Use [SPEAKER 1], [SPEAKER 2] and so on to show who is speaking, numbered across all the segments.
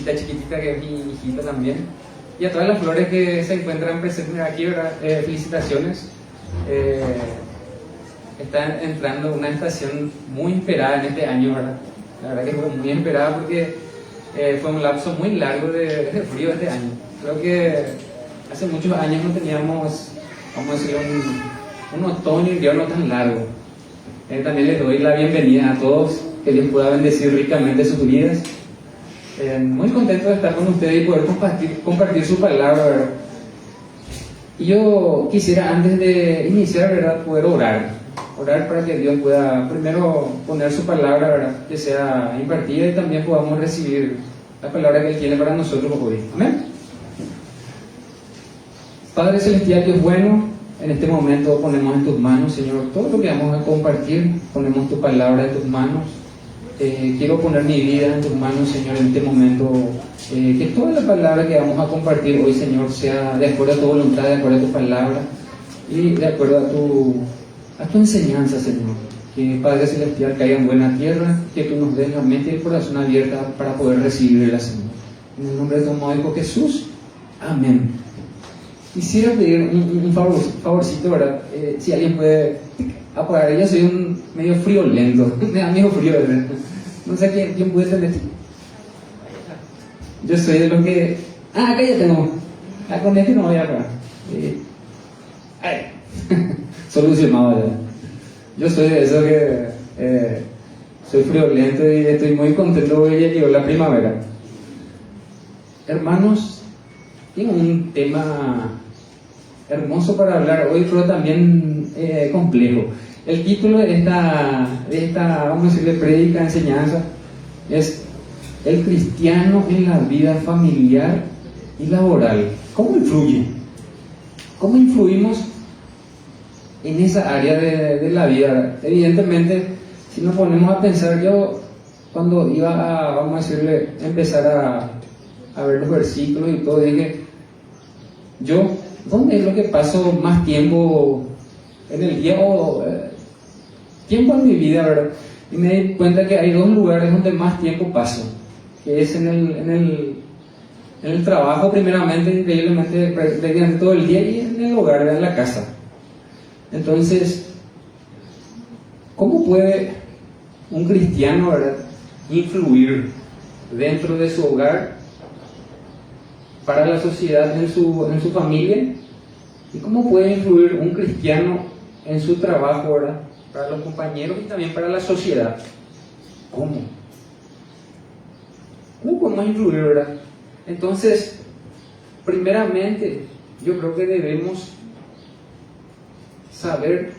[SPEAKER 1] Teresita chiquitita, que es mi hijita también. Y a todas las flores que se encuentran presentes aquí, ¿verdad? Felicitaciones. Está entrando una estación muy esperada en este año, ¿verdad? La verdad que fue muy esperada porque fue un lapso muy largo de frío este año. Creo que hace muchos años no teníamos, vamos a decir, un otoño y invierno tan largo. También les doy la bienvenida a todos, que Dios pueda bendecir ricamente sus vidas. Muy contento de estar con ustedes y poder compartir su palabra, ¿verdad? Y yo quisiera, antes de iniciar, ¿verdad?, poder orar para que Dios pueda primero poner su palabra, ¿verdad?, que sea impartida, y también podamos recibir la palabra que Él tiene para nosotros hoy. Amén. Padre Celestial, Dios bueno, en este momento ponemos en tus manos, Señor, todo lo que vamos a compartir. Ponemos tu palabra en tus manos. Quiero poner mi vida en tus manos, Señor, en este momento. Que toda la palabra que vamos a compartir hoy, Señor, sea de acuerdo a tu voluntad, de acuerdo a tu palabra y de acuerdo a tu enseñanza, Señor. Que, Padre Celestial, caiga en buena tierra, que tú nos des la mente y el corazón abierta para poder recibirla, Señor. En el nombre de tu amado Hijo Jesús. Amén. Quisiera pedir un favorcito, ¿verdad? Si alguien puede apagar. Yo soy medio friolento, me da medio frío, ¿verdad? No sé quién puede tener. Yo soy de los que... acá ya tengo. Con este no voy a apagar. Solucionado ya. Yo soy de esos que soy friolento y estoy muy contento porque ya llegó la primavera. Hermanos, tengo un tema hermoso para hablar hoy, pero también complejo. El título de esta, vamos a decirle, prédica, enseñanza, es el cristiano en la vida familiar y laboral. ¿Cómo influye? ¿Cómo influimos en esa área de la vida? Evidentemente, si nos ponemos a pensar, yo cuando iba a, vamos a decirle, empezar a ver los versículos y todo, dije, ¿dónde es lo que paso más tiempo en el día o tiempo en mi vida, verdad? Y me di cuenta que hay dos lugares donde más tiempo paso, que es en el trabajo primeramente, increíblemente, prácticamente todo el día, y en el hogar, en la casa. Entonces, ¿cómo puede un cristiano, verdad, influir dentro de su hogar, para la sociedad, en su familia? ¿Y cómo puede influir un cristiano en su trabajo, verdad, para los compañeros y también para la sociedad? ¿Cómo podemos influir, verdad? Entonces, primeramente, yo creo que debemos saber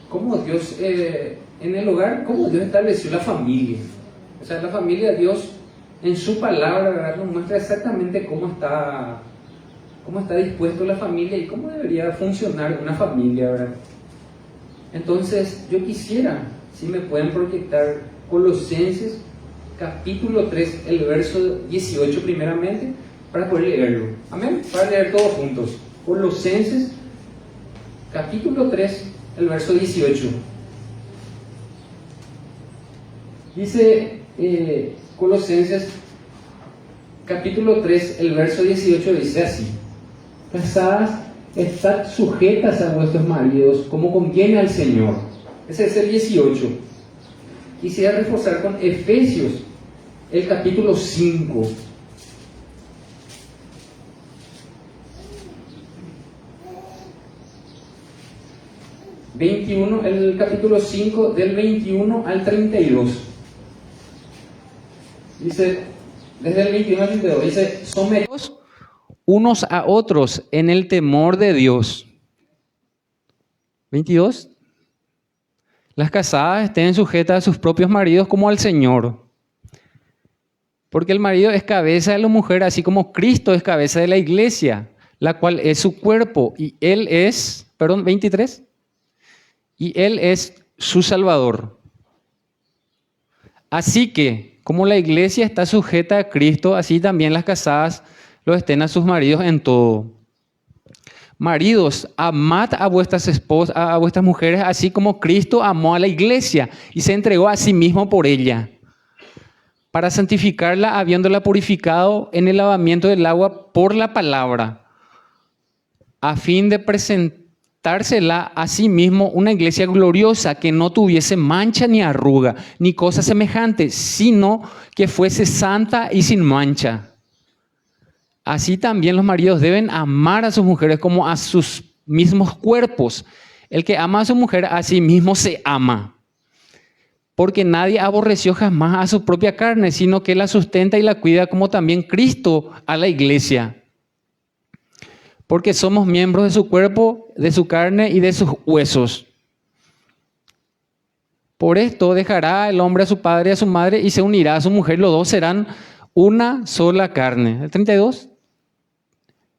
[SPEAKER 1] cómo Dios, en el hogar, cómo Dios estableció la familia. O sea, la familia, Dios en su palabra, ¿verdad?, nos muestra exactamente cómo está dispuesto la familia y cómo debería funcionar una familia, ¿verdad? Entonces, yo quisiera, si me pueden proyectar Colosenses capítulo 3, el verso 18 primeramente, para poder leerlo. Amén. Para leer todos juntos. Colosenses capítulo 3, el verso 18. Dice Colosenses capítulo 3, el verso 18, dice así: casadas, estad sujetas a vuestros maridos como conviene al Señor. Ese es el 18. Quisiera reforzar con Efesios, el capítulo 5. El capítulo 5, del 21 al 32. Dice, desde el 21 al 32, dice, someteos unos a otros en el temor de Dios. 22. Las casadas estén sujetas a sus propios maridos como al Señor. Porque el marido es cabeza de la mujer, así como Cristo es cabeza de la iglesia, la cual es su cuerpo, y Él es, 23. Y Él es su Salvador. Así que, como la iglesia está sujeta a Cristo, así también las casadas lo estén a sus maridos en todo. Maridos, amad a vuestras esposas, a vuestras mujeres, así como Cristo amó a la iglesia y se entregó a sí mismo por ella, para santificarla, habiéndola purificado en el lavamiento del agua por la palabra, a fin de presentársela a sí mismo una iglesia gloriosa, que no tuviese mancha ni arruga, ni cosa semejante, sino que fuese santa y sin mancha. Así también los maridos deben amar a sus mujeres como a sus mismos cuerpos. El que ama a su mujer, a sí mismo se ama. Porque nadie aborreció jamás a su propia carne, sino que la sustenta y la cuida, como también Cristo a la iglesia. Porque somos miembros de su cuerpo, de su carne y de sus huesos. Por esto dejará el hombre a su padre y a su madre y se unirá a su mujer. Los dos serán una sola carne. ¿El 32?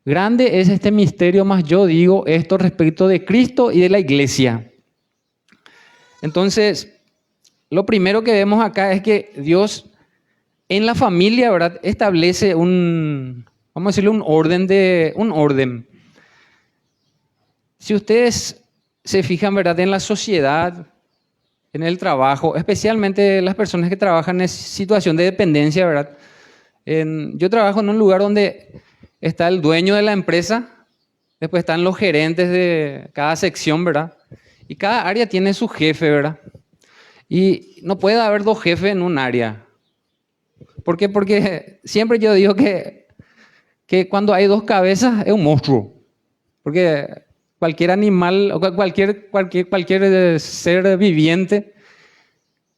[SPEAKER 1] Grande es este misterio, mas yo digo esto respecto de Cristo y de la iglesia. Entonces, lo primero que vemos acá es que Dios en la familia, ¿verdad?, establece vamos a decirle un orden. Si ustedes se fijan, ¿verdad?, en la sociedad, en el trabajo, especialmente las personas que trabajan en situación de dependencia, ¿verdad? Yo trabajo en un lugar donde está el dueño de la empresa, después están los gerentes de cada sección, ¿verdad? Y cada área tiene su jefe, ¿verdad? Y no puede haber dos jefes en un área. ¿Por qué? Porque siempre yo digo que cuando hay dos cabezas es un monstruo. Porque cualquier animal o cualquier ser viviente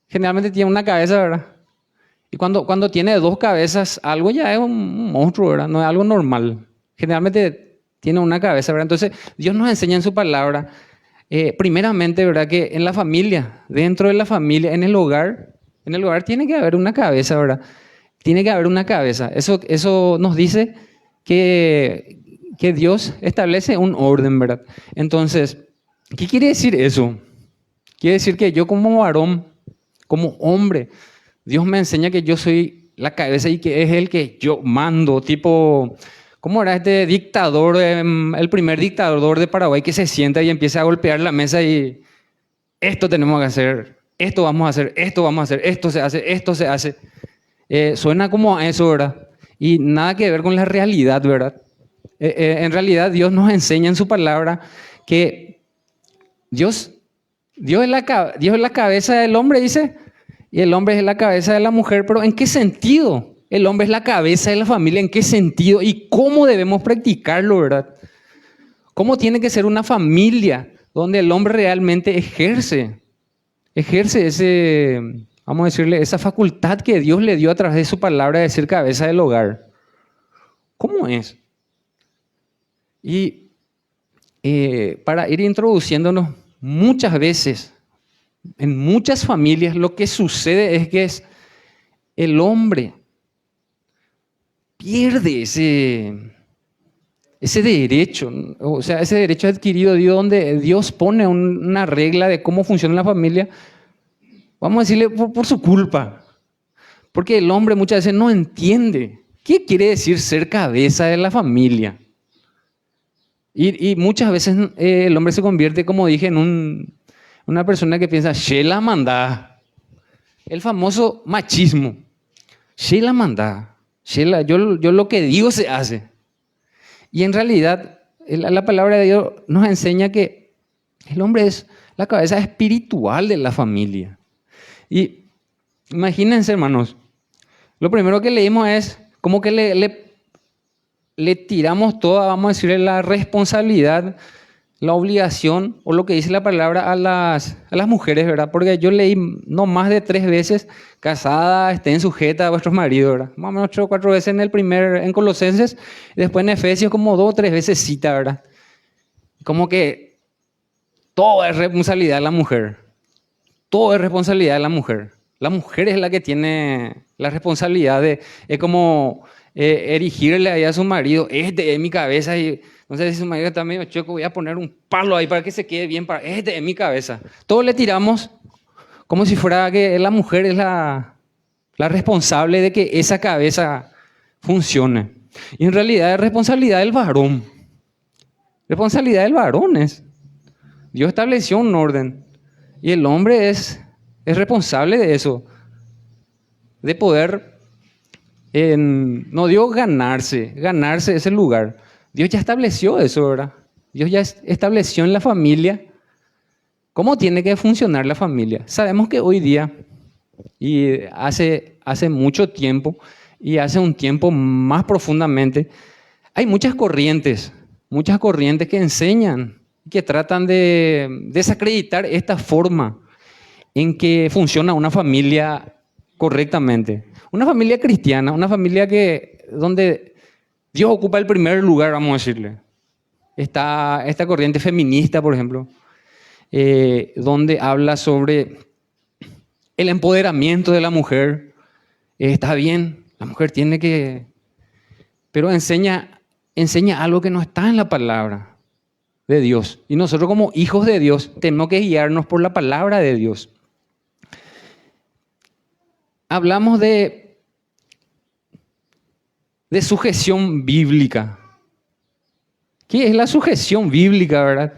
[SPEAKER 1] generalmente tiene una cabeza, ¿verdad? Y cuando tiene dos cabezas, algo ya es un monstruo, ¿verdad? No es algo normal. Generalmente tiene una cabeza, ¿verdad? Entonces, Dios nos enseña en su palabra, primeramente, ¿verdad?, que en la familia, dentro de la familia, en el hogar tiene que haber una cabeza, ¿verdad? Tiene que haber una cabeza. Eso nos dice que Dios establece un orden, ¿verdad? Entonces, ¿qué quiere decir eso? Quiere decir que yo como varón, como hombre, Dios me enseña que yo soy la cabeza y que es el que yo mando, tipo, ¿cómo era este dictador, el primer dictador de Paraguay que se sienta y empieza a golpear la mesa y esto tenemos que hacer, esto vamos a hacer, esto vamos a hacer, esto se hace, esto se hace? Suena como a eso, ¿verdad? Y nada que ver con la realidad, ¿verdad? En realidad Dios nos enseña en su palabra que Dios es la cabeza del hombre, dice, y el hombre es la cabeza de la mujer. Pero ¿en qué sentido? El hombre es la cabeza de la familia. ¿En qué sentido? ¿Y cómo debemos practicarlo, verdad? ¿Cómo tiene que ser una familia donde el hombre realmente ejerce vamos a decirle, esa facultad que Dios le dio a través de su palabra de ser cabeza del hogar? ¿Cómo es? Y para ir introduciéndonos, muchas veces, en muchas familias, lo que sucede es que el hombre pierde ese derecho, o sea, ese derecho adquirido, donde Dios pone una regla de cómo funciona la familia, vamos a decirle, por su culpa. Porque el hombre muchas veces no entiende qué quiere decir ser cabeza de la familia. Y muchas veces el hombre se convierte, como dije, en una persona que piensa, Shela mandá. El famoso machismo. Shela mandá. Shela, yo lo que digo se hace. Y en realidad, la palabra de Dios nos enseña que el hombre es la cabeza espiritual de la familia. Y imagínense, hermanos, lo primero que leímos es como que le tiramos toda, vamos a decirle, la responsabilidad, la obligación, o lo que dice la palabra, a las mujeres, ¿verdad? Porque yo leí no más de 3 veces, casadas, estén sujetas a vuestros maridos, ¿verdad? Más o menos 3 o 4 veces en Colosenses, y después en Efesios como 2 o 3 veces cita, ¿verdad? Como que todo es responsabilidad de la mujer. Todo es responsabilidad de la mujer. La mujer es la que tiene la responsabilidad es como erigirle ahí a su marido, este es mi cabeza, y entonces si su marido está medio choco, voy a poner un palo ahí para que se quede bien, este es mi cabeza. Todos le tiramos como si fuera que la mujer es la responsable de que esa cabeza funcione. Y en realidad es responsabilidad del varón. Responsabilidad del varón es. Dios estableció un orden y el hombre es responsable de eso. de poder, no digo ganarse ese lugar. Dios ya estableció eso, ¿verdad? Dios ya estableció en la familia cómo tiene que funcionar la familia. Sabemos que hoy día, y hace mucho tiempo, y hace un tiempo más profundamente, hay muchas corrientes que enseñan, que tratan de desacreditar esta forma en que funciona una familia correctamente. Una familia cristiana, una familia donde Dios ocupa el primer lugar, vamos a decirle. Esta corriente feminista, por ejemplo, donde habla sobre el empoderamiento de la mujer. Está bien, la mujer tiene que... Pero enseña algo que no está en la palabra de Dios. Y nosotros como hijos de Dios tenemos que guiarnos por la palabra de Dios. Hablamos de sujeción bíblica. ¿Qué es la sujeción bíblica, verdad?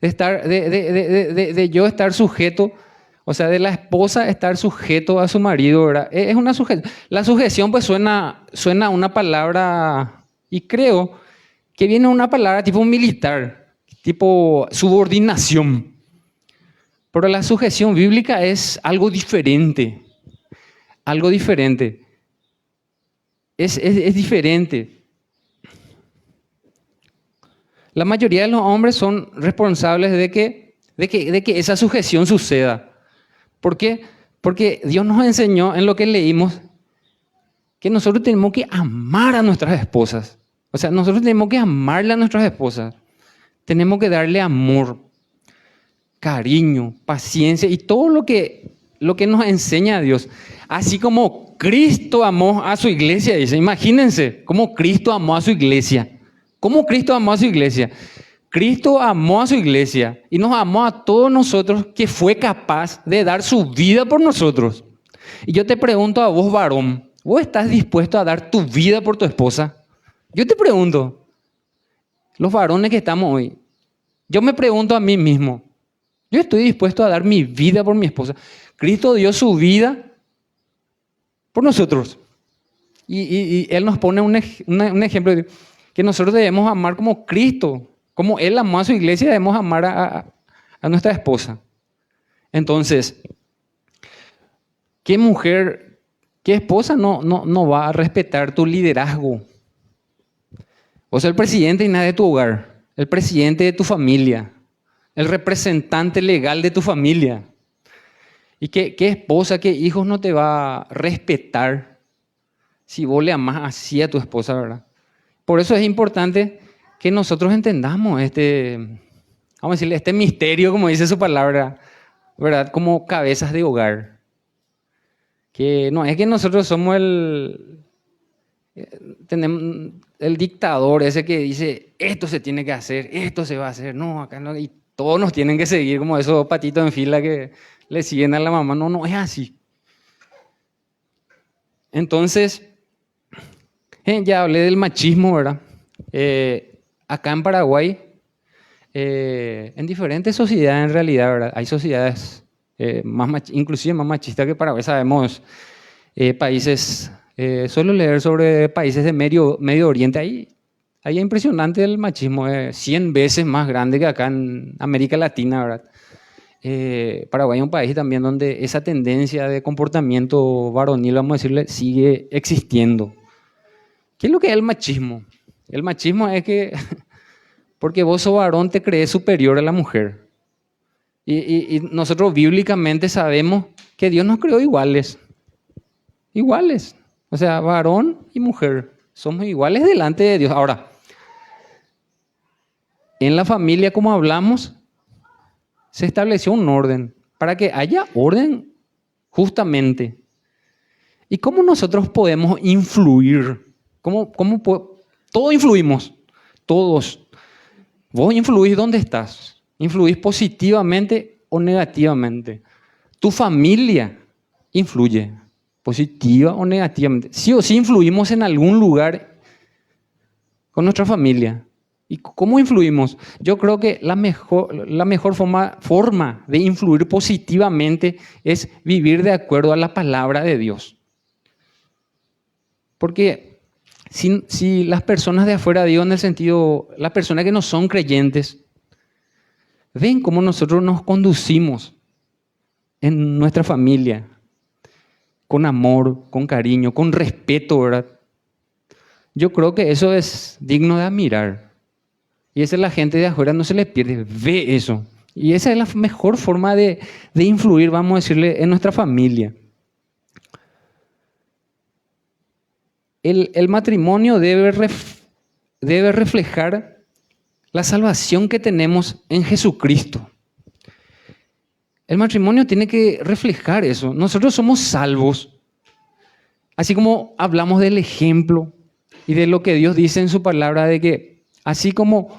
[SPEAKER 1] De yo estar sujeto, o sea, de la esposa estar sujeto a su marido, ¿verdad? Es una sujeción. La sujeción pues suena a una palabra, y creo que viene una palabra tipo militar, tipo subordinación. Pero la sujeción bíblica es algo diferente. Algo diferente. Es diferente. La mayoría de los hombres son responsables de que esa sujeción suceda. ¿Por qué? Porque Dios nos enseñó en lo que leímos que nosotros tenemos que amar a nuestras esposas. O sea, nosotros tenemos que amarle a nuestras esposas. Tenemos que darle amor, cariño, paciencia y todo lo que nos enseña Dios. Así como Cristo amó a su iglesia, dice. Imagínense cómo Cristo amó a su iglesia. ¿Cómo Cristo amó a su iglesia? Cristo amó a su iglesia y nos amó a todos nosotros, que fue capaz de dar su vida por nosotros. Y yo te pregunto a vos, varón, ¿vos estás dispuesto a dar tu vida por tu esposa? Yo te pregunto, los varones que estamos hoy, yo me pregunto a mí mismo, ¿yo estoy dispuesto a dar mi vida por mi esposa? Cristo dio su vida por nosotros. Y Él nos pone un ejemplo de que nosotros debemos amar como Cristo, como Él amó a su iglesia, debemos amar a nuestra esposa. Entonces, ¿qué mujer, qué esposa no va a respetar tu liderazgo? Vos sos el presidente y nada de tu hogar, el presidente de tu familia, el representante legal de tu familia. ¿Y qué esposa, qué hijos no te va a respetar si vos le amás así a tu esposa, verdad? Por eso es importante que nosotros entendamos vamos a decirle, este misterio, como dice su palabra, ¿verdad? Como cabezas de hogar. Que no es que nosotros somos tenemos el dictador ese que dice, esto se tiene que hacer, esto se va a hacer, no, acá no, y todos nos tienen que seguir como esos patitos en fila que le siguen a la mamá. No es así. Entonces, ya hablé del machismo, ¿verdad? Acá en Paraguay, en diferentes sociedades en realidad, ¿verdad? Hay sociedades inclusive más machistas que Paraguay. Sabemos países, suelo leer sobre países de Medio Oriente. Ahí es impresionante el machismo, 100 veces más grande que acá en América Latina, ¿verdad? Paraguay es un país también donde esa tendencia de comportamiento varonil, vamos a decirle, sigue existiendo. ¿Qué es lo que es el machismo? El machismo es que, porque vos sos varón, te crees superior a la mujer. Y nosotros bíblicamente sabemos que Dios nos creó iguales. Iguales. O sea, varón y mujer. Somos iguales delante de Dios. Ahora, en la familia, como hablamos, se estableció un orden. Para que haya orden, justamente. ¿Y cómo nosotros podemos influir? Todos influimos, todos. Vos influís donde estás. Influís positivamente o negativamente. Tu familia influye, positiva o negativamente. Sí o sí influimos en algún lugar con nuestra familia. ¿Y cómo influimos? Yo creo que la mejor forma de influir positivamente es vivir de acuerdo a la palabra de Dios. Porque si las personas de afuera, digo en el sentido, las personas que no son creyentes, ven cómo nosotros nos conducimos en nuestra familia, con amor, con cariño, con respeto, ¿verdad? Yo creo que eso es digno de admirar. Y esa es la gente de afuera, no se le pierde, ve eso. Y esa es la mejor forma de influir, vamos a decirle, en nuestra familia. El matrimonio debe reflejar la salvación que tenemos en Jesucristo. El matrimonio tiene que reflejar eso. Nosotros somos salvos. Así como hablamos del ejemplo y de lo que Dios dice en su palabra, de que así como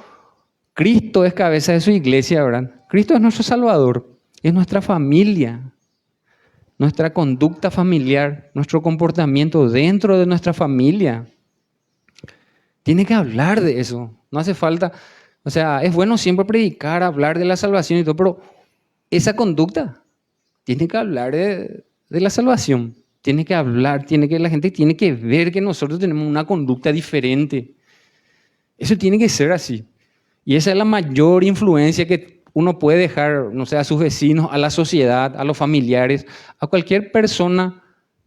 [SPEAKER 1] Cristo es cabeza de su iglesia, ¿verdad? Cristo es nuestro Salvador, es nuestra familia, nuestra conducta familiar, nuestro comportamiento dentro de nuestra familia. Tiene que hablar de eso. No hace falta, o sea, es bueno siempre predicar, hablar de la salvación y todo, pero esa conducta tiene que hablar de la salvación. Tiene que hablar, la gente tiene que ver que nosotros tenemos una conducta diferente. Eso tiene que ser así. Y esa es la mayor influencia que uno puede dejar, no sé, a sus vecinos, a la sociedad, a los familiares, a cualquier persona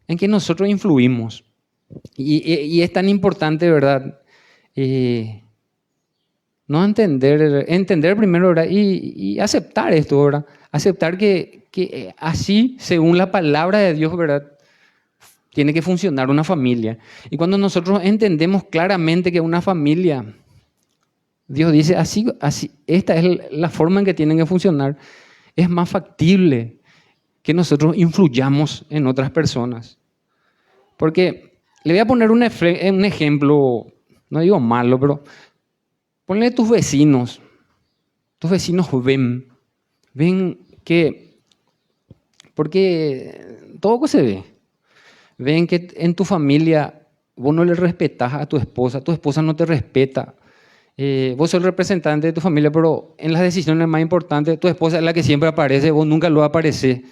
[SPEAKER 1] en que nosotros influimos. Y es tan importante, ¿verdad? No entender primero, ¿verdad? Y aceptar esto, ¿verdad? Aceptar que así, según la palabra de Dios, ¿verdad?, tiene que funcionar una familia. Y cuando nosotros entendemos claramente que una familia, Dios dice, así, esta es la forma en que tienen que funcionar, es más factible que nosotros influyamos en otras personas. Porque le voy a poner un ejemplo, no digo malo, pero ponle tus vecinos. Tus vecinos ven que, porque todo se ve. Ven que en tu familia vos no le respetás a tu esposa no te respeta. Vos sos el representante de tu familia, pero en las decisiones más importantes, tu esposa es la que siempre aparece, vos nunca lo apareces.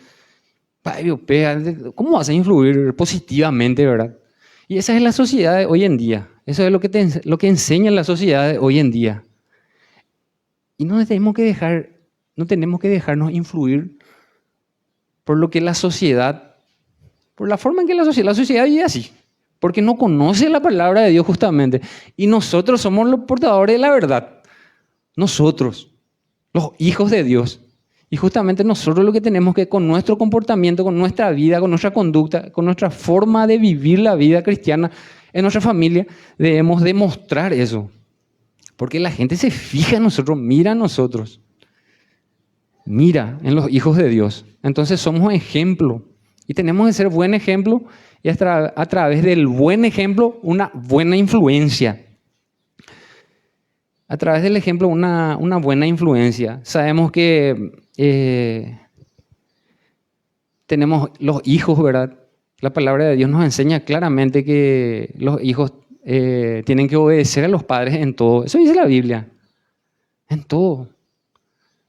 [SPEAKER 1] ¿Cómo vas a influir positivamente, verdad? Y esa es la sociedad de hoy en día. Eso es lo que enseña la sociedad de hoy en día. Y no tenemos que dejarnos influir por lo que la sociedad, por la forma en que la sociedad vive así, porque no conoce la palabra de Dios justamente. Y nosotros somos los portadores de la verdad. Nosotros, los hijos de Dios. Y justamente nosotros lo que tenemos que, con nuestro comportamiento, con nuestra vida, con nuestra conducta, con nuestra forma de vivir la vida cristiana en nuestra familia, debemos demostrar eso. Porque la gente se fija en nosotros, mira a nosotros. Mira en los hijos de Dios. Entonces somos ejemplo. Y tenemos que ser buen ejemplo y a través del buen ejemplo una buena influencia. A través del ejemplo una buena influencia. Sabemos que tenemos los hijos, ¿verdad? La palabra de Dios nos enseña claramente que los hijos tienen que obedecer a los padres en todo. Eso dice la Biblia. En todo.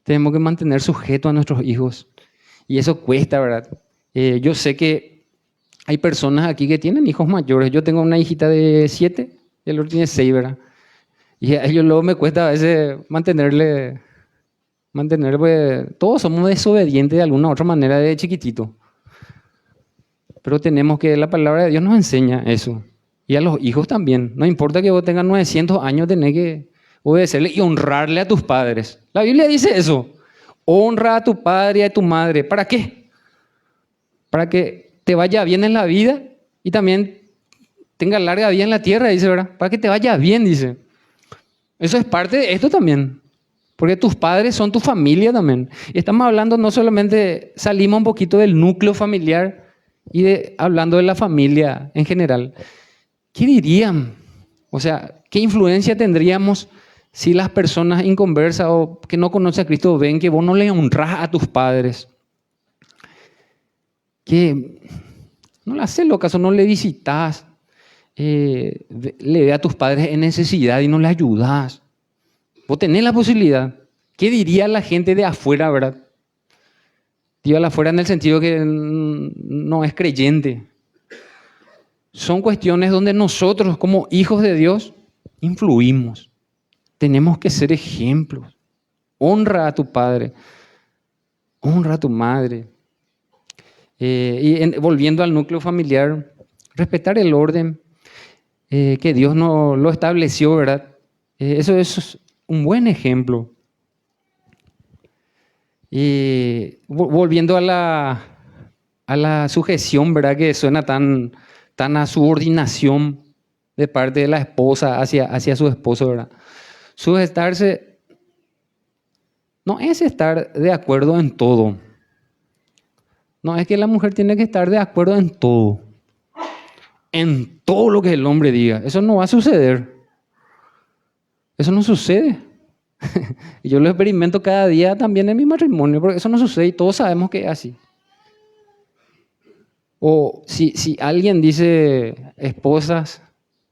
[SPEAKER 1] Tenemos que mantener sujetos a nuestros hijos. Y eso cuesta, ¿verdad? Yo sé que hay personas aquí que tienen hijos mayores. Yo tengo una hijita de 7 y el otro tiene 6, ¿verdad? Y a ellos luego me cuesta a veces mantenerle, pues, todos somos desobedientes de alguna u otra manera de chiquitito. Pero la palabra de Dios nos enseña eso. Y a los hijos también. No importa que vos tengas 900 años, tenés que obedecerle y honrarle a tus padres. La Biblia dice eso. Honra a tu padre y a tu madre. ¿Para qué? Para que te vaya bien en la vida y también tenga larga vida en la tierra, dice, ¿verdad? Para que te vaya bien, dice. Eso es parte de esto también. Porque tus padres son tu familia también. Y estamos hablando no solamente, salimos un poquito del núcleo familiar y hablando de la familia en general. ¿Qué dirían? O sea, ¿qué influencia tendríamos si las personas inconversas o que no conocen a Cristo ven que vos no le honrás a tus padres? Que no le haces lo caso, no le visitas, le ve a tus padres en necesidad y no le ayudas. Vos tenés la posibilidad. ¿Qué diría la gente de afuera, verdad? Digo, afuera en el sentido que no es creyente. son cuestiones donde nosotros como hijos de Dios influimos. Tenemos que ser ejemplos. Honra a tu padre, honra a tu madre. Volviendo al núcleo familiar, respetar el orden que Dios no lo estableció, ¿verdad? Eso es un buen ejemplo. Y volviendo a la sujeción, ¿verdad? Que suena tan a subordinación de parte de la esposa hacia su esposo, ¿verdad? Sujetarse no es estar de acuerdo en todo. No es que la mujer tiene que estar de acuerdo en todo lo que el hombre diga. Eso no va a suceder. Eso no sucede. Y yo lo experimento cada día también en mi matrimonio, porque eso no sucede y todos sabemos que es así. O si alguien dice, esposas,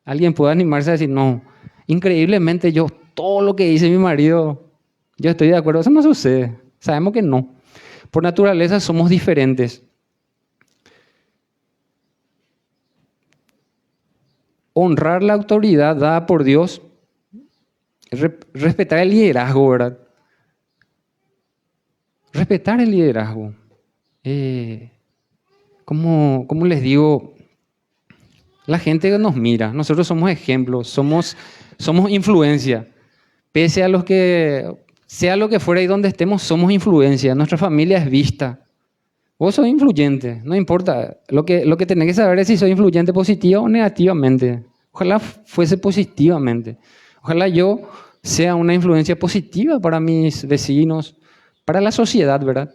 [SPEAKER 1] alguien puede animarse a decir, no, increíblemente yo, todo lo que dice mi marido, yo estoy de acuerdo. Eso no sucede. Sabemos que no. Por naturaleza somos diferentes. Honrar la autoridad dada por Dios, respetar el liderazgo, ¿verdad? Respetar el liderazgo. Como les digo, la gente nos mira, nosotros somos ejemplos, somos influencia. Pese a los que, sea lo que fuera y donde estemos, somos influencia. Nuestra familia es vista. Vos sos influyente, no importa. Lo que tenés que saber es si soy influyente positiva o negativamente. Ojalá fuese positivamente. Ojalá yo sea una influencia positiva para mis vecinos, para la sociedad, ¿verdad?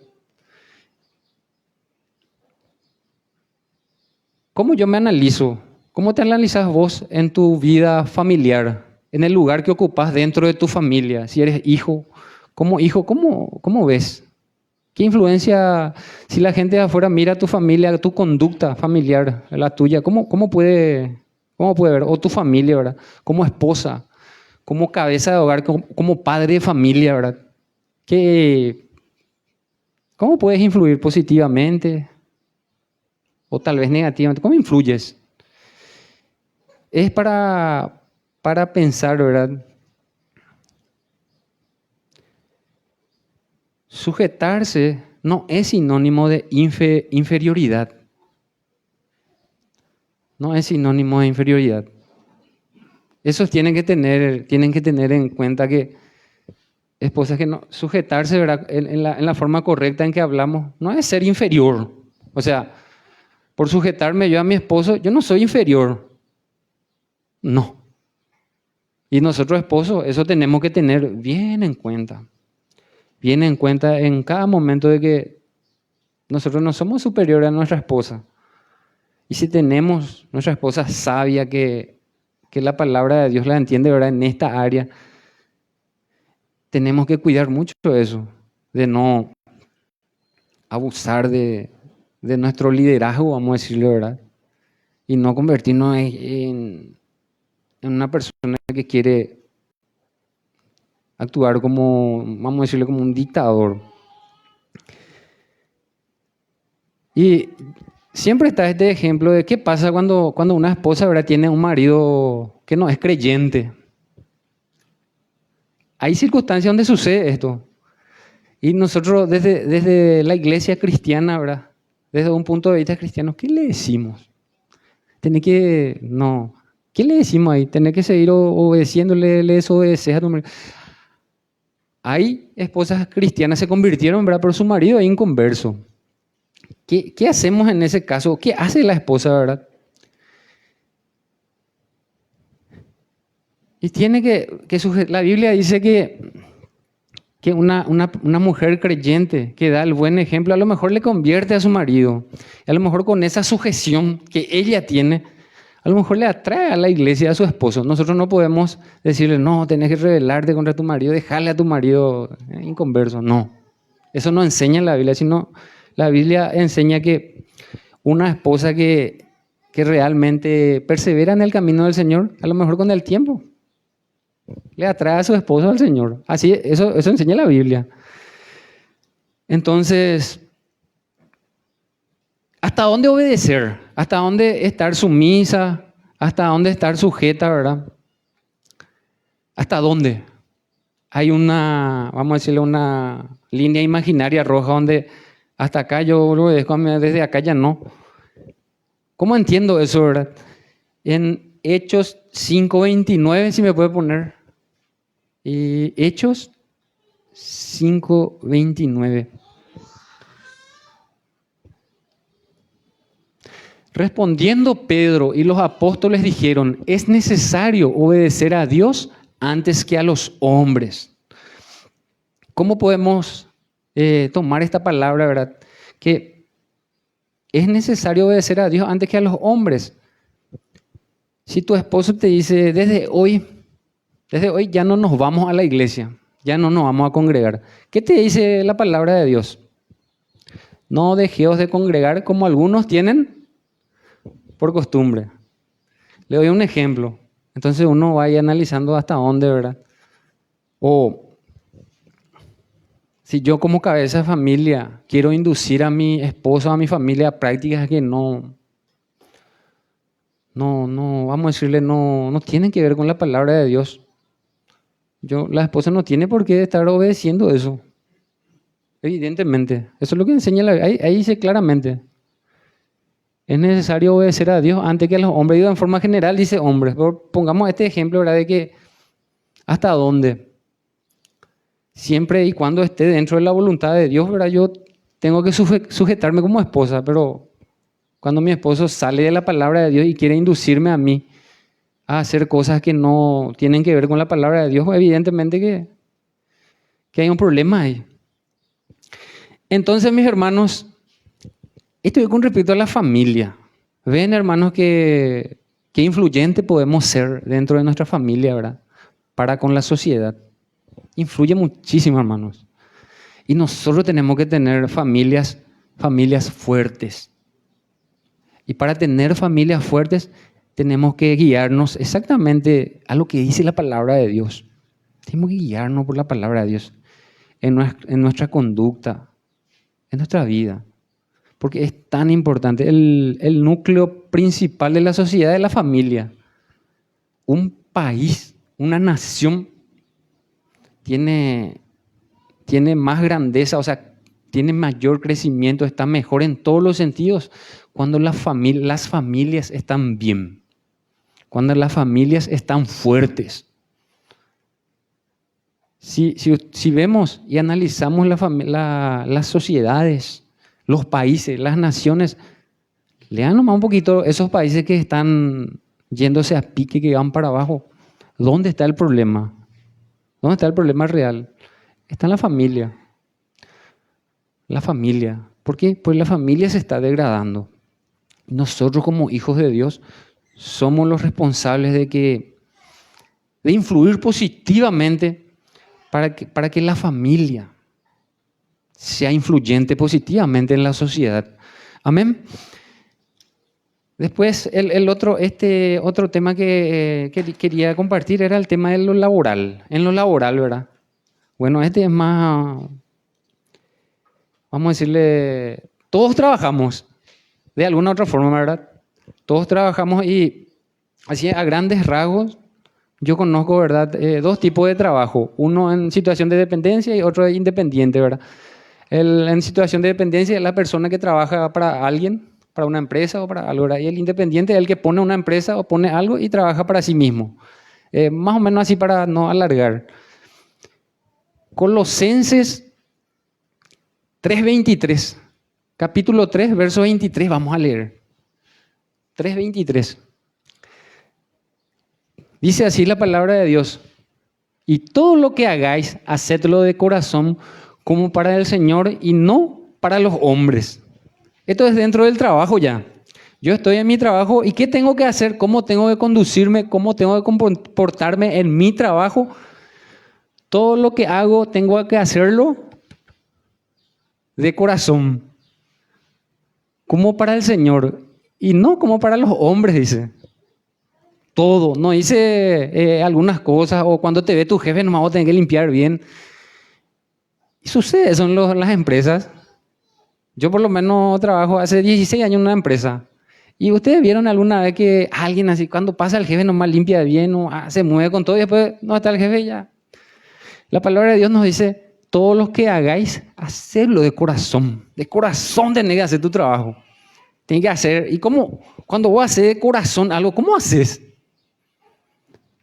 [SPEAKER 1] ¿Cómo yo me analizo? ¿Cómo te analizas vos en tu vida familiar? En el lugar que ocupas dentro de tu familia. Si eres hijo, ¿cómo ves? ¿Qué influencia, si la gente de afuera mira a tu familia, tu conducta familiar, la tuya, cómo puede ver? O tu familia, ¿verdad? Como esposa, como cabeza de hogar, como padre de familia, ¿verdad? ¿Cómo puedes influir positivamente o tal vez negativamente? ¿Cómo influyes? Es para pensar, ¿verdad? Sujetarse no es sinónimo de inferioridad. No es sinónimo de inferioridad. Esos tienen que tener en cuenta que esposas que no sujetarse, ¿verdad? En la forma correcta en que hablamos, no es ser inferior. O sea, por sujetarme yo a mi esposo, yo no soy inferior. No. Y nosotros esposos, eso tenemos que tener bien en cuenta. Bien en cuenta en cada momento de que nosotros no somos superiores a nuestra esposa. Y si tenemos nuestra esposa sabia que la palabra de Dios la entiende, ¿verdad? En esta área, tenemos que cuidar mucho eso, de no abusar de nuestro liderazgo, vamos a decirlo, ¿verdad? Y no convertirnos en una persona que quiere actuar como, vamos a decirlo, como un dictador. Y siempre está este ejemplo de qué pasa cuando una esposa, ¿verdad?, tiene un marido que no es creyente. Hay circunstancias donde sucede esto. Y nosotros desde la iglesia cristiana, ¿verdad?, desde un punto de vista cristiano, ¿qué le decimos? ¿Qué le decimos ahí? Tenés que seguir obedeciéndole, le desobedeces a tu marido. Hay esposas cristianas que se convirtieron, ¿verdad?, pero su marido es inconverso. ¿Qué hacemos en ese caso? ¿Qué hace la esposa, verdad? Y tiene que sujetar. La Biblia dice que una mujer creyente que da el buen ejemplo, a lo mejor le convierte a su marido. Y a lo mejor con esa sujeción que ella tiene, a lo mejor le atrae a la iglesia a su esposo. Nosotros no podemos decirle, no, tenés que rebelarte contra tu marido, dejarle a tu marido inconverso. No, eso no enseña la Biblia, sino la Biblia enseña que una esposa que realmente persevera en el camino del Señor, a lo mejor con el tiempo, le atrae a su esposo al Señor. Así, eso enseña la Biblia. Entonces, ¿Hasta dónde obedecer? ¿Hasta dónde estar sumisa? ¿Hasta dónde estar sujeta, verdad? ¿Hasta dónde? Hay una, vamos a decirle, una línea imaginaria roja donde hasta acá yo obedezco, desde acá ya no. ¿Cómo entiendo eso, verdad? En Hechos 5:29, si me puede poner. Y Hechos 5:29. Respondiendo Pedro y los apóstoles dijeron: es necesario obedecer a Dios antes que a los hombres. ¿Cómo podemos tomar esta palabra, verdad? Que es necesario obedecer a Dios antes que a los hombres. Si tu esposo te dice: desde hoy ya no nos vamos a la iglesia, ya no nos vamos a congregar, ¿qué te dice la palabra de Dios? No dejéos de congregar como algunos tienen por costumbre. Le doy un ejemplo. Entonces uno va ahí analizando hasta dónde, ¿verdad? O si yo como cabeza de familia quiero inducir a mi esposo, a mi familia a prácticas que no, vamos a decirle, no tienen que ver con la palabra de Dios. La esposa no tiene por qué estar obedeciendo eso. Evidentemente. Eso es lo que enseña ahí dice claramente. Es necesario obedecer a Dios antes que a los hombres. Digo, en forma general dice hombres. Pero pongamos este ejemplo, ¿verdad? De que hasta dónde. Siempre y cuando esté dentro de la voluntad de Dios, ¿verdad? Yo tengo que sujetarme como esposa, pero cuando mi esposo sale de la palabra de Dios y quiere inducirme a mí a hacer cosas que no tienen que ver con la palabra de Dios, evidentemente que hay un problema ahí. Entonces, mis hermanos, esto es con respecto a la familia. Ven, hermanos, qué influyente podemos ser dentro de nuestra familia, ¿verdad? Para con la sociedad. Influye muchísimo, hermanos. Y nosotros tenemos que tener familias fuertes. Y para tener familias fuertes, tenemos que guiarnos exactamente a lo que dice la palabra de Dios. Tenemos que guiarnos por la palabra de Dios en nuestra conducta, en nuestra vida. Porque es tan importante. El núcleo principal de la sociedad es la familia. Un país, una nación, tiene más grandeza, o sea, tiene mayor crecimiento, está mejor en todos los sentidos cuando las familias están bien, cuando las familias están fuertes. Si vemos y analizamos las sociedades, los países, las naciones, lean nomás un poquito esos países que están yéndose a pique, que van para abajo. ¿Dónde está el problema? ¿Dónde está el problema real? Está en la familia. La familia. ¿Por qué? Pues la familia se está degradando. Nosotros como hijos de Dios somos los responsables de influir positivamente para que la familia sea influyente positivamente en la sociedad. Amén. Después, otro tema que quería compartir era el tema de lo laboral. En lo laboral, ¿verdad? Bueno, este es más, vamos a decirle, todos trabajamos de alguna otra forma, ¿verdad? Todos trabajamos y así a grandes rasgos yo conozco, ¿verdad? Dos tipos de trabajo. Uno en situación de dependencia y otro independiente, ¿verdad? En situación de dependencia es la persona que trabaja para alguien, para una empresa o para algo, ¿verdad? Y el independiente es el que pone una empresa o pone algo y trabaja para sí mismo. Más o menos así para no alargar. Colosenses 3:23. Capítulo 3, verso 23, vamos a leer. 3:23. Dice así la palabra de Dios: y todo lo que hagáis, hacedlo de corazón como para el Señor y no para los hombres. Esto es dentro del trabajo ya. Yo estoy en mi trabajo y ¿qué tengo que hacer? ¿Cómo tengo que conducirme? ¿Cómo tengo que comportarme en mi trabajo? Todo lo que hago tengo que hacerlo de corazón, como para el Señor y no como para los hombres, dice. Todo, no dice algunas cosas, o cuando te ve tu jefe nomás vos tenés que limpiar bien. Y sucede eso en las empresas. Yo por lo menos trabajo hace 16 años en una empresa. ¿Y ustedes vieron alguna vez que alguien así, cuando pasa el jefe nomás limpia bien o se mueve con todo y después no está el jefe y ya? La palabra de Dios nos dice, todo lo que hagáis, hacedlo de corazón. De corazón tenés que hacer tu trabajo. Tienes que hacer. ¿Y cómo? Cuando vos haces de corazón algo, ¿cómo haces?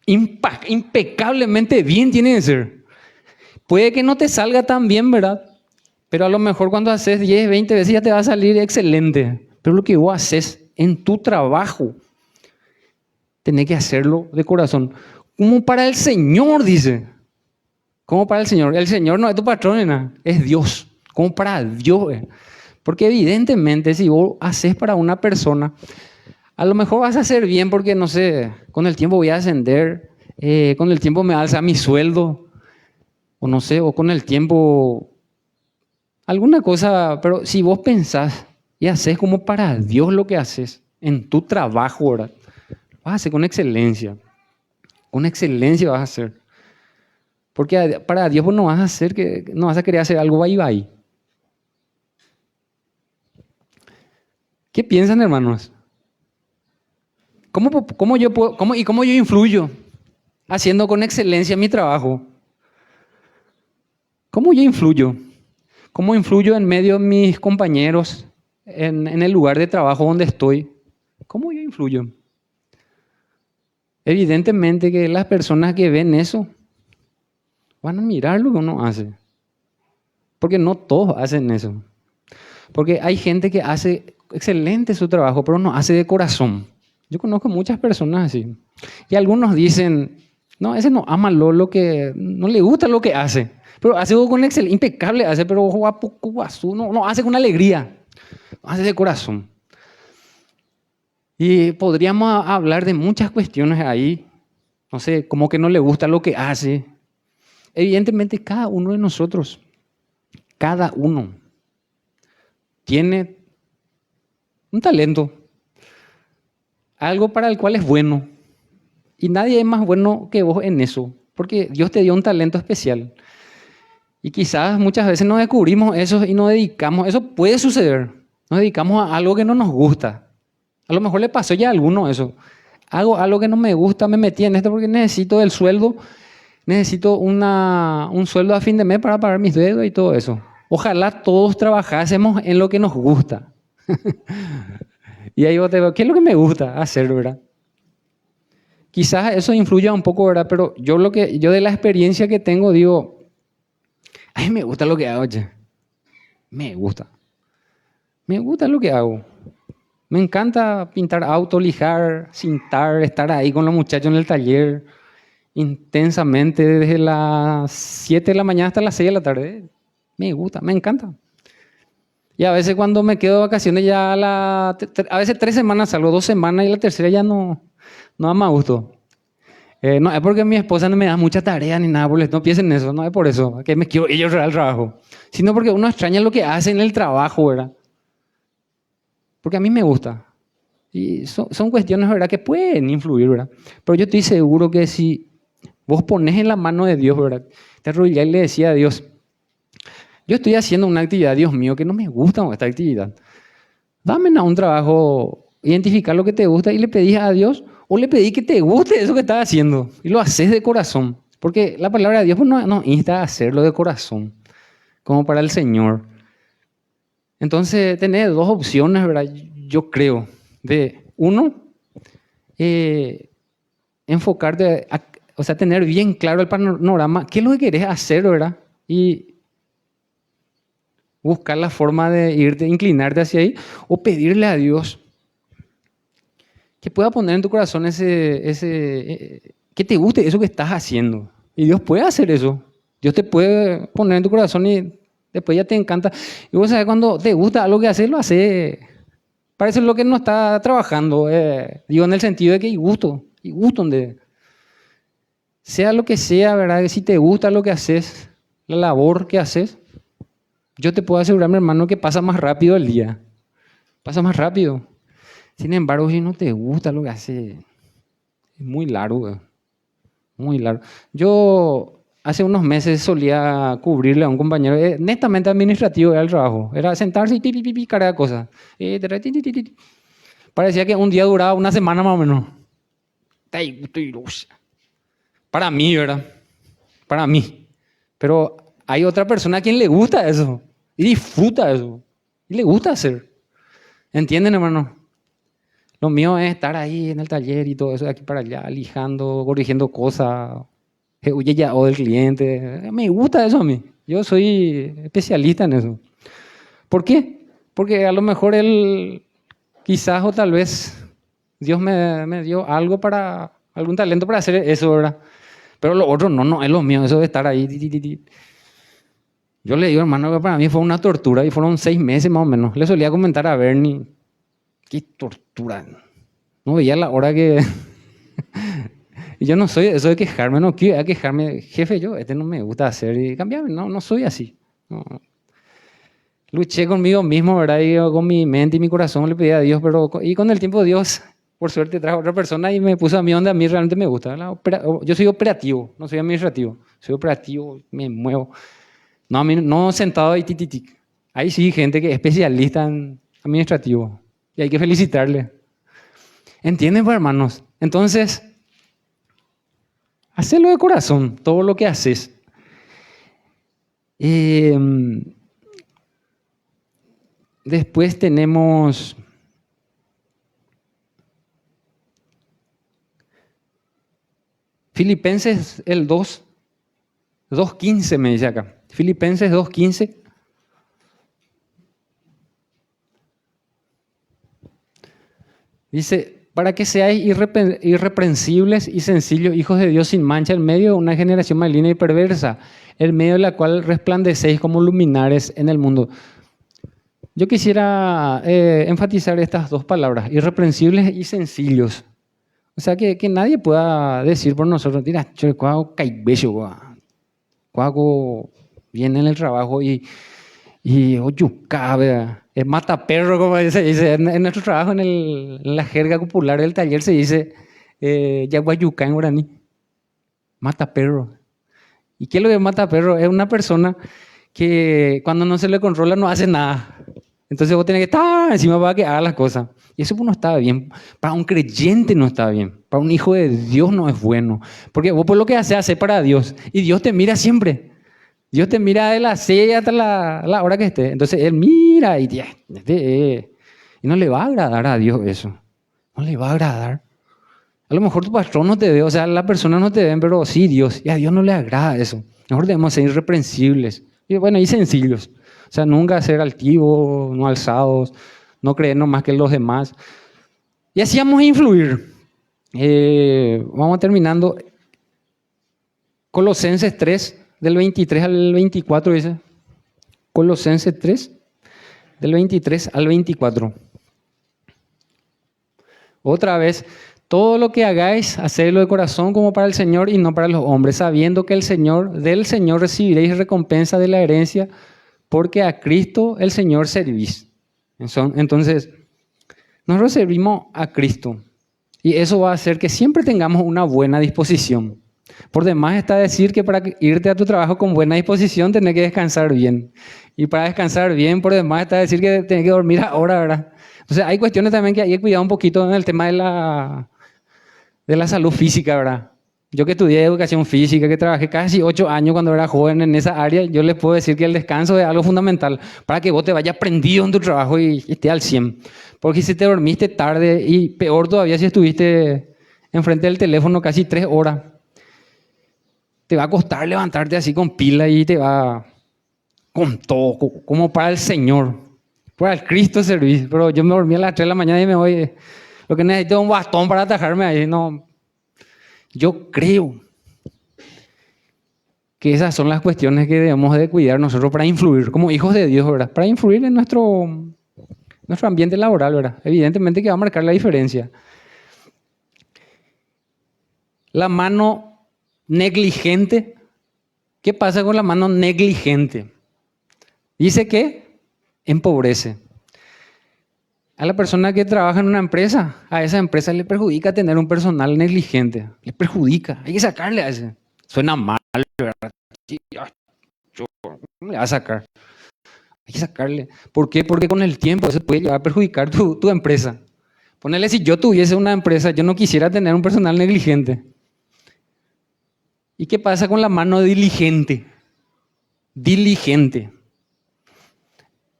[SPEAKER 1] Impecablemente bien tiene que ser. Puede que no te salga tan bien, ¿verdad? Pero a lo mejor cuando haces 10, 20 veces ya te va a salir excelente. Pero lo que vos haces en tu trabajo, tenés que hacerlo de corazón. Como para el Señor, dice. Como para el Señor. El Señor no es tu patrón, es Dios. Como para Dios. Porque evidentemente si vos haces para una persona, a lo mejor vas a hacer bien porque, no sé, con el tiempo voy a ascender, con el tiempo me alza mi sueldo, o no sé, o con el tiempo alguna cosa, pero si vos pensás y haces como para Dios lo que haces en tu trabajo, ¿verdad? Vas a hacer con excelencia. Con excelencia vas a hacer. Porque para Dios vos no vas a hacer no vas a querer hacer algo bye. ¿Qué piensan, hermanos? ¿Cómo yo influyo haciendo con excelencia mi trabajo? ¿Cómo yo influyo? ¿Cómo influyo en medio de mis compañeros, en el lugar de trabajo donde estoy? ¿Cómo yo influyo? Evidentemente que las personas que ven eso van a mirar lo que uno hace. Porque no todos hacen eso. Porque hay gente que hace excelente su trabajo, pero no hace de corazón. Yo conozco muchas personas así. Y algunos dicen, no, ese no ama lo que, no le gusta lo que hace. Pero hace con excelencia, impecable hace, pero no hace con alegría. Hace de corazón. Y podríamos hablar de muchas cuestiones ahí. No sé, como que no le gusta lo que hace. Evidentemente cada uno de nosotros, cada uno, tiene un talento. Algo para el cual es bueno. Y nadie es más bueno que vos en eso. Porque Dios te dio un talento especial. Y quizás muchas veces no descubrimos eso y nos dedicamos. Eso puede suceder. Nos dedicamos a algo que no nos gusta. A lo mejor le pasó ya a alguno eso. Hago algo que no me gusta, me metí en esto porque necesito el sueldo. Necesito un sueldo a fin de mes para pagar mis deudas y todo eso. Ojalá todos trabajásemos en lo que nos gusta. Y ahí vos te veo, ¿qué es lo que me gusta hacer, verdad? Quizás eso influya un poco, ¿verdad? Pero yo de la experiencia que tengo digo, a mí me gusta lo que hago, che. Me gusta. Me gusta lo que hago. Me encanta pintar auto, lijar, cintar, estar ahí con los muchachos en el taller intensamente desde las 7 de la mañana hasta las 6 de la tarde. Me gusta, me encanta. Y a veces cuando me quedo de vacaciones ya a veces 3 semanas salgo, 2 semanas y la tercera ya no da más gusto. No es porque mi esposa no me da mucha tarea ni nada, no piensen en eso, no es por eso, que me quiero ir al trabajo, sino porque uno extraña lo que hace en el trabajo, ¿verdad? Porque a mí me gusta. Y son cuestiones, ¿verdad?, que pueden influir, ¿verdad? Pero yo estoy seguro que si vos pones en la mano de Dios, ¿verdad?, te arrodillás y le decías a Dios, yo estoy haciendo una actividad, Dios mío, que no me gusta esta actividad. Dame a un trabajo, identificar lo que te gusta y le pedís a Dios, o le pedís que te guste eso que estás haciendo y lo haces de corazón. Porque la palabra de Dios pues, no insta a hacerlo de corazón, como para el Señor. Entonces, tenés dos opciones, ¿verdad? Yo creo. Uno, enfocarte, o sea, tener bien claro el panorama, qué es lo que querés hacer, ¿verdad? Y buscar la forma de inclinarte hacia ahí, o pedirle a Dios que pueda poner en tu corazón que te guste eso que estás haciendo. Y Dios puede hacer eso. Dios te puede poner en tu corazón y después ya te encanta. Y vos sabés, cuando te gusta algo que haces, lo haces. Parece lo que no está trabajando. Digo, en el sentido de que hay gusto donde sea lo que sea, ¿verdad? Que si te gusta lo que haces, la labor que haces, yo te puedo asegurar, mi hermano, que pasa más rápido el día. Pasa más rápido. Sin embargo, si no te gusta lo que haces, es muy largo. Muy largo. hace unos meses solía cubrirle a un compañero, netamente administrativo era el trabajo. Era sentarse y pi, cargar cosas. Parecía que un día duraba una semana más o menos. Para mí, ¿verdad? Para mí. Pero hay otra persona a quien le gusta eso. Y disfruta eso. Y le gusta hacer. ¿Entienden, hermano? Lo mío es estar ahí en el taller y todo eso, de aquí para allá, lijando, corrigiendo cosas. O del cliente. Me gusta eso a mí. Yo soy especialista en eso. ¿Por qué? Porque a lo mejor él, quizás o tal vez, Dios me dio algo para, algún talento para hacer eso, ¿verdad? Pero lo otro no es lo mío, eso de estar ahí. Yo le digo, hermano, que para mí fue una tortura y fueron 6 meses más o menos. Le solía comentar a Bernie, qué tortura. No veía la hora que... Y yo no soy eso de quejarme, no quiero quejarme. Jefe, yo no me gusta hacer y cambiarme, no soy así. No. Luché conmigo mismo, ¿verdad? Y con mi mente y mi corazón le pedí a Dios, y con el tiempo Dios, por suerte, trajo a otra persona y me puso a mí donde a mí realmente me gusta. Yo soy operativo, no soy administrativo. Soy operativo, me muevo. No, a mí, no sentado ahí, Ahí sí, gente que es especialista en administrativo. Y hay que felicitarle. ¿Entienden, pues, hermanos? Entonces, hacelo de corazón, todo lo que haces. Después tenemos... Filipenses el 2:15 me dice acá. Filipenses 2:15. Dice, para que seáis irreprensibles y sencillos, hijos de Dios sin mancha, en medio de una generación maligna y perversa, en medio de la cual resplandecéis como luminares en el mundo. Yo quisiera enfatizar estas dos palabras, irreprensibles y sencillos. O sea, que nadie pueda decir por nosotros, mira, yo hago caibecho, hago bien en el trabajo y oyuca, mata perro, como se dice. En nuestro trabajo, en la jerga popular del taller se dice yaguayuca en guaraní. Mata perro. ¿Y qué es lo que mata perro? Es una persona que cuando no se le controla no hace nada. Entonces vos tenés que estar encima para que haga las cosas. Y eso no está bien. Para un creyente no está bien. Para un hijo de Dios no es bueno. Porque vos por lo que haces para Dios. Y Dios te mira siempre. Dios te mira de las 6 hasta la hora que esté. Entonces Él mira y no le va a agradar a Dios eso. No le va a agradar. A lo mejor tu patrón no te ve, o sea, las personas no te ven, pero sí Dios. Y a Dios no le agrada eso. Mejor debemos ser irreprensibles. Y bueno, y sencillos. O sea, nunca ser altivos, no alzados, no creernos más que los demás. Y así vamos a influir. Vamos terminando. Colosenses 3, del 23 al 24 dice. Colosenses 3, del 23 al 24. Otra vez, todo lo que hagáis, hacedlo de corazón como para el Señor y no para los hombres, sabiendo que del Señor recibiréis recompensa de la herencia, porque a Cristo el Señor servís. Entonces, nosotros servimos a Cristo y eso va a hacer que siempre tengamos una buena disposición. Por demás está decir que para irte a tu trabajo con buena disposición tenés que descansar bien. Y para descansar bien, por demás está decir que tenés que dormir ahora, ¿verdad? Entonces hay cuestiones también que hay que cuidar un poquito en el tema de la salud física, ¿verdad? Yo que estudié educación física, que trabajé casi 8 años cuando era joven en esa área, yo les puedo decir que el descanso es algo fundamental para que vos te vayas prendido en tu trabajo y estés al 100. Porque si te dormiste tarde y peor todavía si estuviste enfrente del teléfono casi 3 horas, te va a costar levantarte así con pila y te va con todo, como para el Señor. Para el Cristo servir. Pero yo me dormí a las 3 de la mañana y me voy. Lo que necesito es un bastón para atajarme ahí. No. Yo creo que esas son las cuestiones que debemos de cuidar nosotros para influir como hijos de Dios, ¿verdad? Para influir en nuestro ambiente laboral, ¿verdad? Evidentemente que va a marcar la diferencia. La mano negligente. ¿Qué pasa con la mano negligente? Dice que empobrece. A la persona que trabaja en una empresa, a esa empresa le perjudica tener un personal negligente. Le perjudica. Hay que sacarle a ese. Suena mal, ¿verdad? "Ay, ¿cómo le va a sacar? Hay que sacarle". ¿Por qué? Porque con el tiempo eso puede llegar a perjudicar tu empresa. Ponele, si yo tuviese una empresa, yo no quisiera tener un personal negligente. ¿Y qué pasa con la mano diligente? Diligente.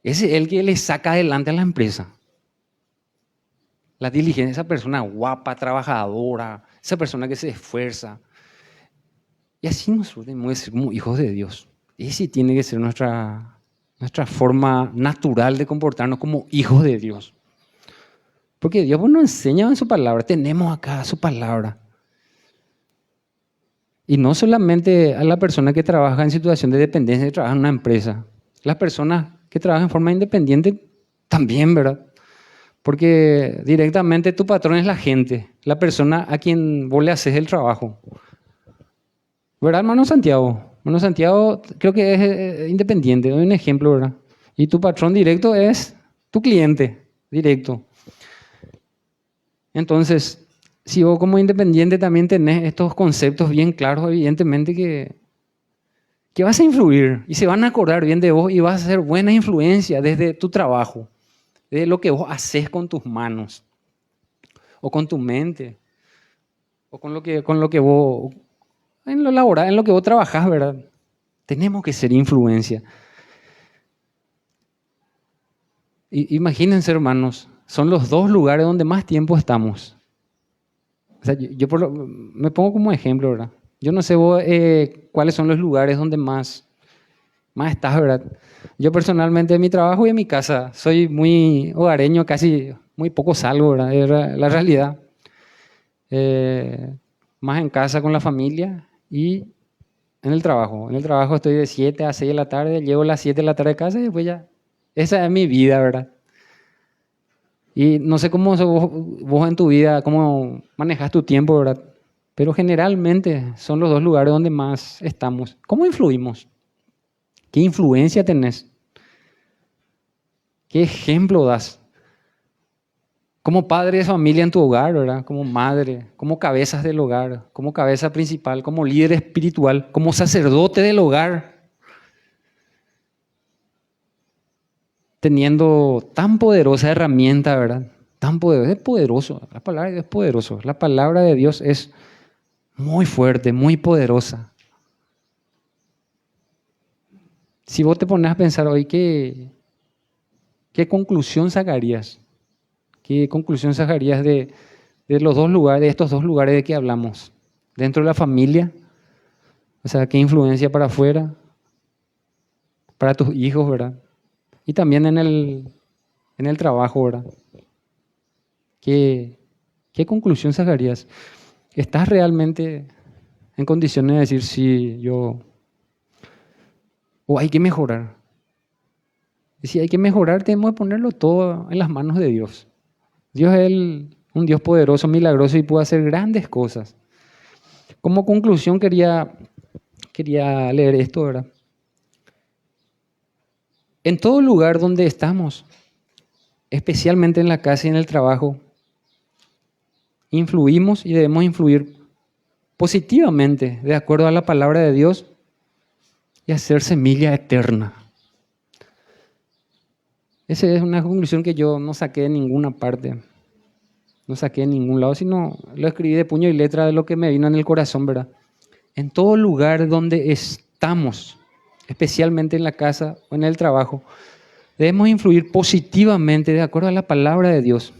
[SPEAKER 1] Ese es el que le saca adelante a la empresa. La diligencia, esa persona guapa, trabajadora, esa persona que se esfuerza. Y así nosotros debemos ser como hijos de Dios. Esa tiene que ser nuestra forma natural de comportarnos como hijos de Dios. Porque Dios nos enseña en su palabra. Tenemos acá su palabra. Y no solamente a la persona que trabaja en situación de dependencia, que trabaja en una empresa. Las personas que trabajan en forma independiente también, ¿verdad? Porque directamente tu patrón es la gente, la persona a quien vos le haces el trabajo. ¿Verdad, hermano Santiago? Hermano Santiago creo que es independiente, doy un ejemplo, ¿verdad? Y tu patrón directo es tu cliente, directo. Entonces, si vos como independiente también tenés estos conceptos bien claros, evidentemente que vas a influir y se van a acordar bien de vos y vas a hacer buena influencia desde tu trabajo, desde lo que vos haces con tus manos o con tu mente o con lo que vos, en lo laboral, en lo que vos trabajás, ¿verdad? Tenemos que ser influencia. Imagínense, hermanos, son los dos lugares donde más tiempo estamos. O sea, me pongo como ejemplo, ¿verdad? Yo no sé vos cuáles son los lugares donde más estás, ¿verdad? Yo personalmente en mi trabajo y en mi casa soy muy hogareño, casi muy poco salgo, ¿verdad? Es la realidad. Más en casa con la familia y en el trabajo. En el trabajo estoy de 7 a 6 de la tarde, llego a las 7 de la tarde a casa y después ya. Esa es mi vida, ¿verdad? Y no sé cómo vos en tu vida, cómo manejas tu tiempo, ¿verdad? Pero generalmente son los dos lugares donde más estamos. ¿Cómo influimos? ¿Qué influencia tenés? ¿Qué ejemplo das? Como padre de familia en tu hogar, ¿verdad? Como madre, como cabezas del hogar, como cabeza principal, como líder espiritual, como sacerdote del hogar. Teniendo tan poderosa herramienta, ¿verdad? Tan poderoso, es poderoso. La palabra de Dios es poderoso. La palabra de Dios es muy fuerte, muy poderosa. Si vos te pones a pensar hoy, ¿qué conclusión sacarías? ¿Qué conclusión sacarías de los dos lugares, de estos dos lugares de que hablamos? Dentro de la familia, o sea, ¿qué influencia para afuera? Para tus hijos, ¿verdad? Y también en el trabajo, ¿verdad? ¿Qué conclusión sacarías? ¿Estás realmente en condiciones de decir sí, o hay que mejorar? Y si hay que mejorar, tenemos que ponerlo todo en las manos de Dios. Dios es un Dios poderoso, milagroso y puede hacer grandes cosas. Como conclusión quería leer esto, ¿verdad? En todo lugar donde estamos, especialmente en la casa y en el trabajo, influimos y debemos influir positivamente de acuerdo a la palabra de Dios y hacer semilla eterna. Esa es una conclusión que yo no saqué de ninguna parte, no saqué de ningún lado, sino lo escribí de puño y letra de lo que me vino en el corazón, ¿verdad? En todo lugar donde estamos, especialmente en la casa o en el trabajo, debemos influir positivamente de acuerdo a la palabra de Dios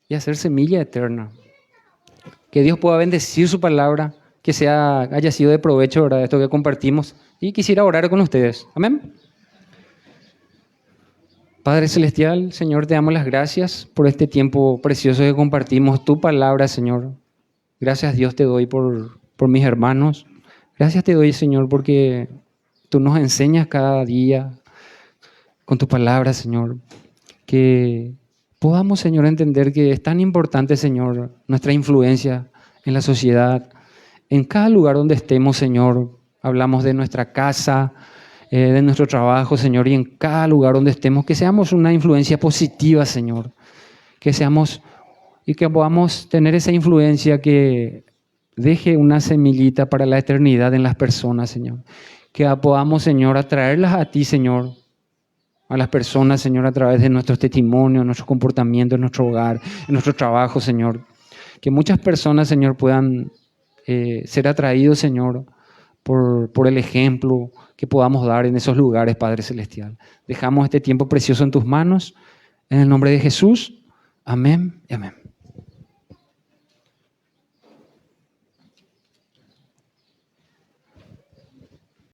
[SPEAKER 1] y hacer semilla eterna. Que Dios pueda bendecir su palabra, que haya sido de provecho, ¿verdad? Esto que compartimos. Y quisiera orar con ustedes. Amén. Padre Celestial, Señor, te damos las gracias por este tiempo precioso que compartimos tu palabra, Señor. Gracias, Dios, te doy por mis hermanos. Gracias te doy, Señor, porque tú nos enseñas cada día con tu palabra, Señor. Que podamos, Señor, entender que es tan importante, Señor, nuestra influencia en la sociedad, en cada lugar donde estemos, Señor. Hablamos de nuestra casa, de nuestro trabajo, Señor, y en cada lugar donde estemos, que seamos una influencia positiva, Señor. Que seamos y que podamos tener esa influencia que deje una semillita para la eternidad en las personas, Señor. Que podamos, Señor, atraerlas a ti, Señor, a las personas, Señor, a través de nuestros testimonios, nuestro comportamiento en nuestro hogar, en nuestro trabajo, Señor. Que muchas personas, Señor, puedan ser atraídos, Señor, por el ejemplo que podamos dar en esos lugares, Padre Celestial. Dejamos este tiempo precioso en tus manos. En el nombre de Jesús. Amén y amén.